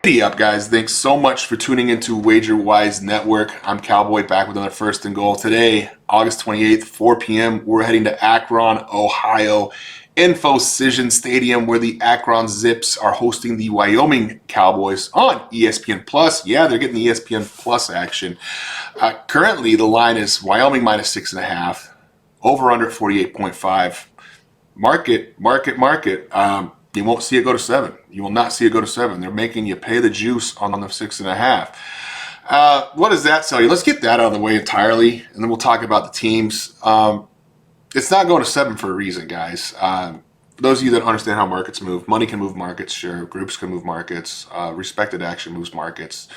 Hey up, guys. Thanks so much for tuning into WagerWise Network. I'm Cowboy, back with another First and Goal. Today, August 28th, 4 p.m., we're heading to Akron, Ohio, Infocision Stadium, where the Akron Zips are hosting the Wyoming Cowboys on ESPN Plus. Yeah, they're getting the ESPN Plus action. Currently, the line is Wyoming minus 6.5, over under 48.5. Market. You won't see it go to 7. You will not see it go to 7. They're making you pay the juice on the 6.5. What does that tell you? Let's get that out of the way entirely, and then we'll talk about the teams. It's not going to 7 for a reason, guys. For those of you that understand how markets move, money can move markets, sure. Groups can move markets. Respected action moves markets.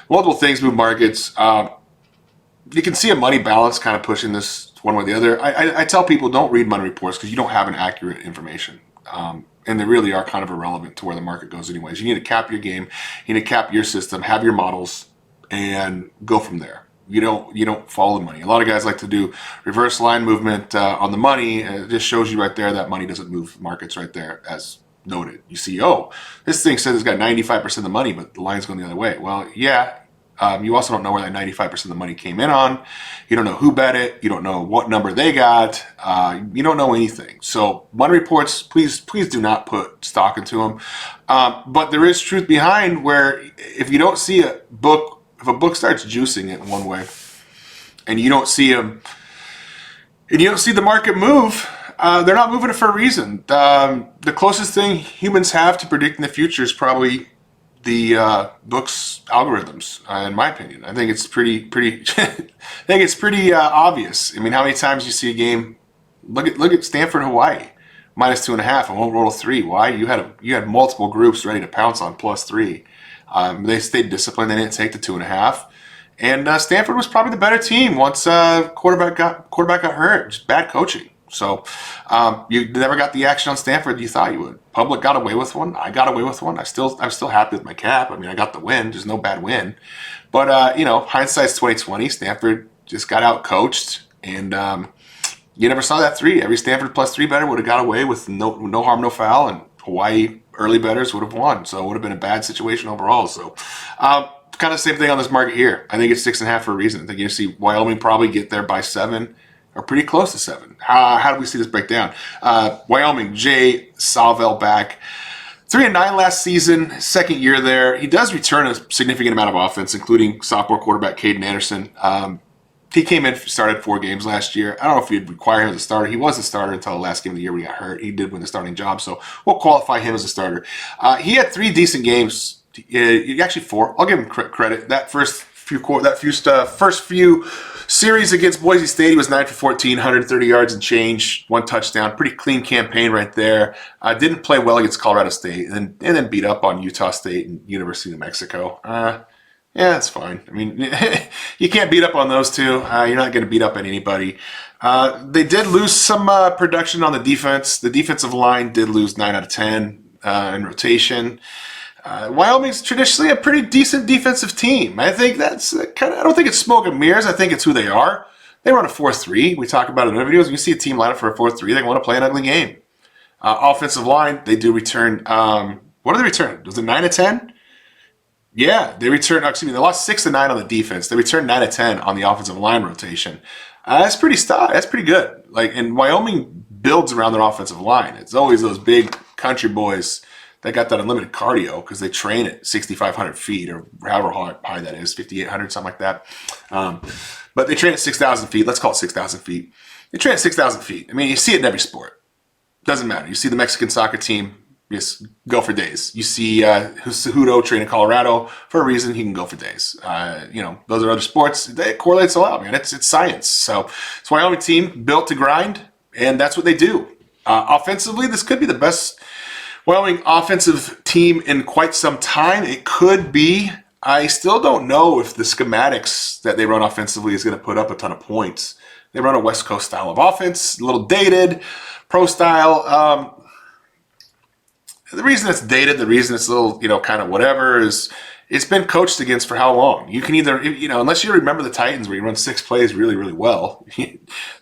Multiple things move markets. You can see a money balance kind of pushing this one way or the other. I tell people, don't read money reports because you don't have an accurate information. And they really are kind of irrelevant to where the market goes anyways. You need to cap your game, you need to cap your system, have your models, and go from there. You don't follow the money. A lot of guys like to do reverse line movement on the money. It just shows you right there that money doesn't move markets right there, as noted. You see, oh, this thing says it's got 95% of the money, but the line's going the other way. Well, yeah. You also don't know where that 95% of the money came in on. You don't know who bet it. You don't know what number they got. You don't know anything. So money reports, please do not put stock into them. But there is truth behind where if you don't see a book, if a book starts juicing it in one way, and you don't see them, and you don't see the market move, they're not moving it for a reason. The closest thing humans have to predicting the future is probably the book's algorithms, in my opinion. I think it's pretty obvious. I mean, how many times you see a game? Look at Stanford, Hawaii, minus 2.5, and won't roll 3. Why? You had multiple groups ready to pounce on +3. They stayed disciplined. They didn't take the 2.5, and Stanford was probably the better team once quarterback got hurt. Just bad coaching. So you never got the action on Stanford you thought you would. Public got away with one. I got away with one. I'm still happy with my cap. I mean, I got the win. There's no bad win. But hindsight's 2020. Stanford just got out coached, and you never saw that 3. Every Stanford +3 better would have got away with no harm, no foul, and Hawaii early bettors would have won. So it would have been a bad situation overall. So kind of the same thing on this market here. I think it's 6.5 for a reason. I think you see Wyoming probably get there by 7. Or pretty close to 7. How do we see this break down? Wyoming, Jay Salvell back. 3-9 last season, second year there. He does return a significant amount of offense, including sophomore quarterback Caden Anderson. He came in, started 4 games last year. I don't know if you'd require him as a starter. He was a starter until the last game of the year when he got hurt. He did win the starting job, so we'll qualify him as a starter. He had 3 decent games. Actually 4. I'll give him credit. That first few series against Boise State, he was 9 for 14, 130 yards and change, 1 touchdown. Pretty clean campaign right there. Didn't play well against Colorado State, and then beat up on Utah State and University of New Mexico. Yeah, that's fine. I mean, you can't beat up on those two. You're not going to beat up on anybody. They did lose some production on the defense. The defensive line did lose 9 out of 10 in rotation. Wyoming's traditionally a pretty decent defensive team. I think that's I don't think it's smoke and mirrors. I think it's who they are. They run a 4-3. We talk about it in other videos. You see a team line up for a 4-3. They want to play an ugly game. Offensive line, they do return. What do they return? Was it 9 of 10? Yeah, they returned. Excuse me, they lost 6 to 9 on the defense. They returned 9 of 10 on the offensive line rotation. That's pretty good. And Wyoming builds around their offensive line. It's always those big country boys. They got that unlimited cardio because they train at 6,500 feet or however high that is, 5,800, something like that. But they train at 6,000 feet. Let's call it 6,000 feet. They train at 6,000 feet. I mean, you see it in every sport. Doesn't matter. You see the Mexican soccer team, just go for days. You see Cejudo train in Colorado for a reason. He can go for days. Those are other sports. It correlates a lot, man. It's science. So it's Wyoming team built to grind, and that's what they do. Offensively, this could be the best Wyoming offensive team in quite some time. It could be. I still don't know if the schematics that they run offensively is going to put up a ton of points. They run a West Coast style of offense, a little dated, pro style. The reason it's dated, the reason it's a little, kind of whatever is It's been coached against for how long? You can either, unless you remember the Titans where you run 6 plays really, really well.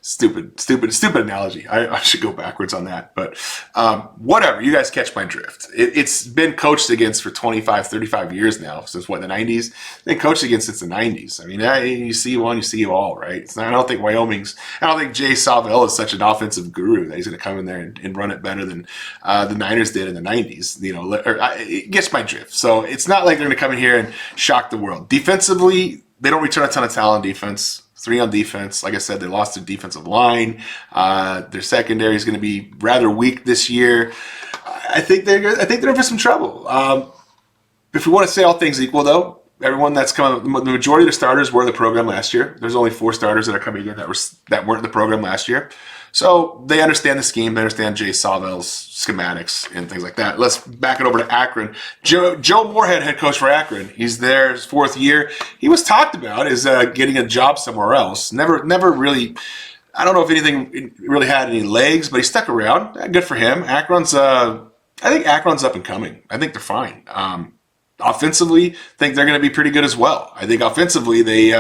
Stupid analogy. I should go backwards on that. But whatever. You guys catch my drift. It's been coached against for 25, 35 years now. Since what, the 90s? Been coached against since the 90s. I mean, you see one, you see it all, right? I don't think Jay Savell is such an offensive guru that he's going to come in there and run it better than the Niners did in the 90s. It gets my drift. So it's not like they're going to come in here and shock the world. Defensively, they don't return a ton of talent on defense. 3 on defense. Like I said, they lost their defensive line. Their secondary is going to be rather weak this year. I think they're in for some trouble. If we want to say all things equal, though, everyone that's coming, the majority of the starters were in the program last year. There's only 4 starters that are coming in that weren't in the program last year. So they understand the scheme. They understand Jay Savell's schematics and things like that. Let's back it over to Akron. Joe Moorhead, head coach for Akron. He's there his 4th year. He was talked about as getting a job somewhere else. Never really. I don't know if anything really had any legs, but he stuck around. Good for him. I think Akron's up and coming. I think they're fine. Offensively, I think they're going to be pretty good as well. I think offensively they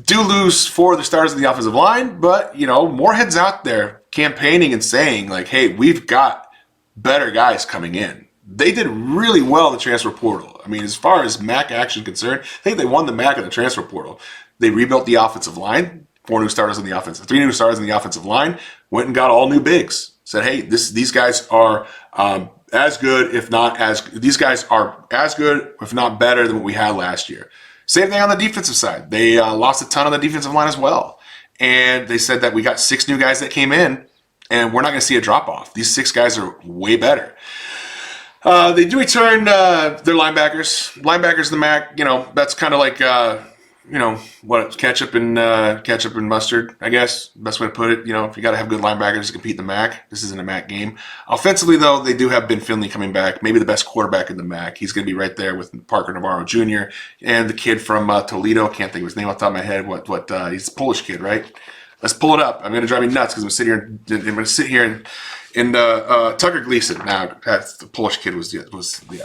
do lose 4 of the stars of the offensive line, but Moorhead's out there campaigning and saying like, "Hey, we've got better guys coming in." They did really well in the transfer portal. I mean, as far as MAC action concerned, I think they won the MAC in the transfer portal. They rebuilt the offensive line, 4 new starters on the offensive, 3 new starters on the offensive line. Went and got all new bigs. Said, "Hey, these guys are as good, if not as good, if not better than what we had last year." Same thing on the defensive side. They lost a ton on the defensive line as well. And they said that we got 6 new guys that came in, and we're not going to see a drop-off. These 6 guys are way better. They do return their linebackers. Linebackers in the MAC, that's kind of like, ketchup and mustard, I guess. Best way to put it. If you got to have good linebackers to compete in the MAC, this isn't a MAC game. Offensively, though, they do have Ben Finley coming back, maybe the best quarterback in the MAC. He's going to be right there with Parker Navarro Jr. and the kid from Toledo. Can't think of his name off the top of my head. He's a Polish kid, right? Let's pull it up. I'm going to drive me nuts because I'm going to sit here and Tucker Gleason. Now, that's the Polish kid was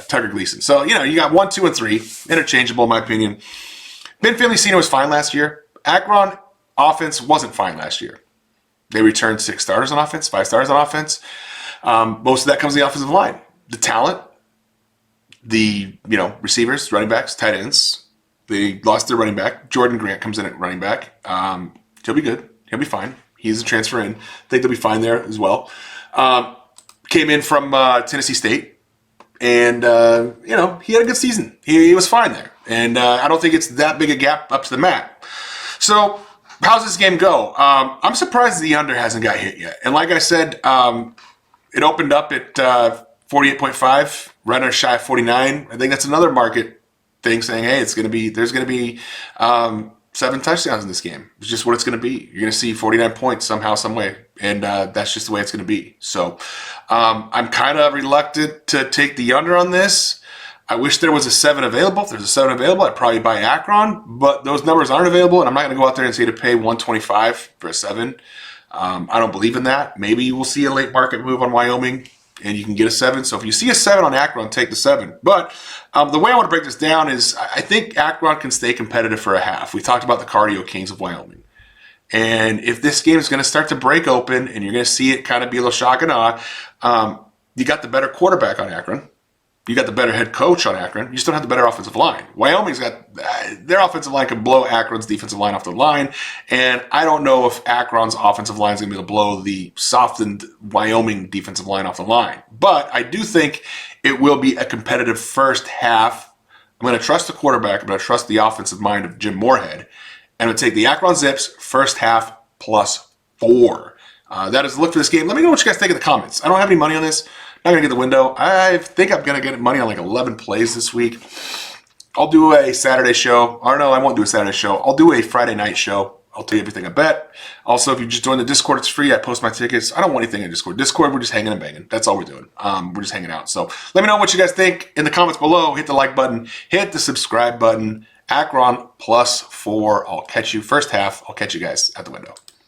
Tucker Gleason. So, you got 1, 2, and 3. Interchangeable, in my opinion. Ben Finley Sr. was fine last year. Akron offense wasn't fine last year. They returned 6 starters on offense, 5 starters on offense. Most of that comes to the offensive line. The talent, the receivers, running backs, tight ends. They lost their running back. Jordan Grant comes in at running back. He'll be good. He'll be fine. He's a transfer in. I think they'll be fine there as well. Came in from Tennessee State. And, he had a good season. He was fine there. And I don't think it's that big a gap up to the MAC. So how's this game go? I'm surprised the under hasn't got hit yet. And like I said, it opened up at 48.5, right under shy of 49. I think that's another market thing saying, hey, there's going to be 7 touchdowns in this game. It's just what it's going to be. You're going to see 49 points somehow, some way. And that's just the way it's going to be. So I'm kind of reluctant to take the under on this. I wish there was a 7 available. If there's a 7 available, I'd probably buy Akron. But those numbers aren't available, and I'm not going to go out there and say to pay $125 for a 7. I don't believe in that. Maybe we'll see a late market move on Wyoming, and you can get a 7. So if you see a 7 on Akron, take the 7. But the way I want to break this down is I think Akron can stay competitive for a half. We talked about the cardio kings of Wyoming. And if this game is going to start to break open and you're going to see it kind of be a little shock and awe, you got the better quarterback on Akron. You got the better head coach on Akron. You still have the better offensive line. Wyoming's got their offensive line can blow Akron's defensive line off the line. And I don't know if Akron's offensive line is going to be able to blow the softened Wyoming defensive line off the line. But I do think it will be a competitive first half. I'm going to trust the quarterback. I'm going to trust the offensive mind of Jim Moorhead. And I'm going to take the Akron Zips first half +4. That is the look for this game. Let me know what you guys think in the comments. I don't have any money on this. Not going to get the window. I think I'm going to get money on like 11 plays this week. I'll do a Saturday show. Or no, I won't do a Saturday show. I'll do a Friday night show. I'll tell you everything I bet. Also, if you just join the Discord, it's free. I post my tickets. I don't want anything in Discord. Discord, we're just hanging and banging. That's all we're doing. We're just hanging out. So let me know what you guys think in the comments below. Hit the like button. Hit the subscribe button. Akron +4. I'll catch you first half. I'll catch you guys at the window.